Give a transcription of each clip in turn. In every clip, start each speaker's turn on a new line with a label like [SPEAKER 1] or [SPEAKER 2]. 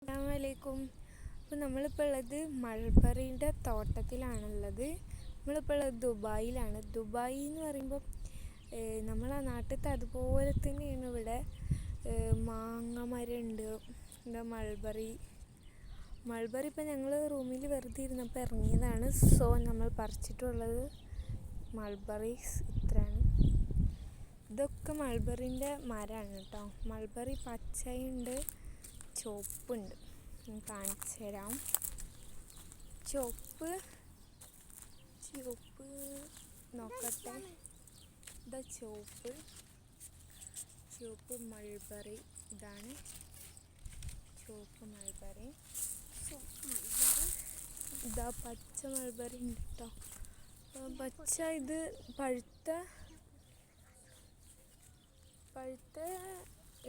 [SPEAKER 1] അസ്സലാമലൈക്കും. അപ്പോൾ നമ്മളിപ്പോൾ ഉള്ളത് മൾബറിയുടെ തോട്ടത്തിലാണുള്ളത്. നമ്മളിപ്പോൾ ഉള്ളത് ദുബായിലാണ്. ദുബായ് എന്ന് പറയുമ്പോൾ നമ്മളെ നാട്ടിലത്തെ അതുപോലെ തന്നെയാണ് ഇവിടെ. മാങ്ങ മരമുണ്ട്, എന്താ മൾബറി ഇപ്പോൾ ഞങ്ങൾ റൂമിൽ വെറുതെ ഇരുന്നപ്പോൾ ഇറങ്ങിയതാണ്. സോ നമ്മൾ പറിച്ചിട്ടുള്ളത് മൾബറീസ് ഇത്രയാണ്. ഇതൊക്കെ മൾബറിൻ്റെ മരമാണ് കേട്ടോ. മൾബറി പച്ചയുണ്ട്, ചുവപ്പുണ്ട്. കാണിച്ചു തരാം. ചുവപ്പ് നോക്കട്ടെ. ഇതാ ചുവപ്പ് മൾബറി. ഇതാണ് ചുവപ്പ് മൾബറി. ഇതാ പച്ച മൾബറി ഉണ്ട് കേട്ടോ. പച്ച ഇത് പഴുത്ത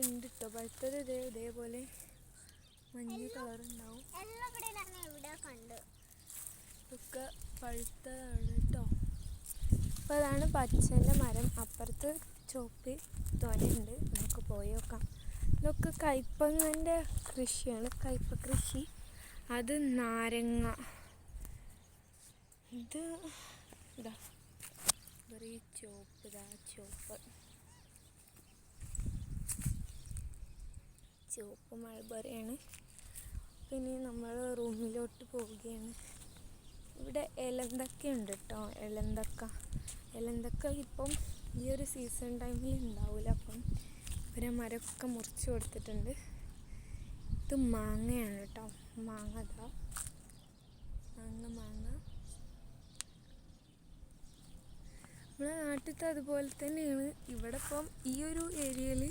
[SPEAKER 1] ഉണ്ട് കേട്ടോ. പഴുത്തത് ഇതേപോലെ മഞ്ഞ കളറുണ്ടാവും. ഒക്കെ പഴുത്തതാണ് കേട്ടോ. അപ്പോൾ അതാണ് പച്ചൻ്റെ മരം. അപ്പുറത്ത് ചുവപ്പ് തോനെയുണ്ട്. നമുക്ക് പോയി നോക്കാം. ഇതൊക്കെ കയ്പങ്ങൻ്റെ കൃഷിയാണ്, കയ്പ കൃഷി. അത് നാരങ്ങ. ഇത് ഇതാ വെറി ചുവപ്പ് മൾബറിയാണ്. പിന്നെ നമ്മൾ റൂമിലോട്ട് പോവുകയാണ്. ഇവിടെ എലന്തക്ക ഉണ്ട് കേട്ടോ. എലന്തക്ക ഇപ്പം ഈ ഒരു സീസൺ ടൈമിൽ ഉണ്ടാവില്ല. അപ്പം ഇവരെ മരമൊക്കെ മുറിച്ച് കൊടുത്തിട്ടുണ്ട്. ഇത് മാങ്ങയാണ് കേട്ടോ. മാങ്ങ നമ്മളെ നാട്ടിലത്തെ അതുപോലെ തന്നെയാണ്. ഇവിടെ ഇപ്പം ഈ ഒരു ഏരിയയിൽ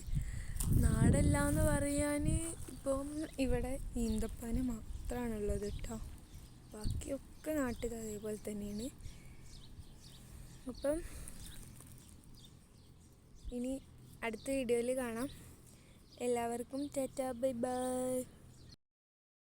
[SPEAKER 1] നാടല്ല എന്ന് പറയാൻ ഇപ്പം ഇവിടെ ഈന്തപ്പന മാത്രമാണുള്ളത് കേട്ടോ. ബാക്കിയൊക്കെ നാട്ടിൽ അതേപോലെ തന്നെയാണ്. അപ്പം ഇനി അടുത്ത വീഡിയോയിൽ കാണാം. എല്ലാവർക്കും ടാറ്റാ, ബൈ ബൈ.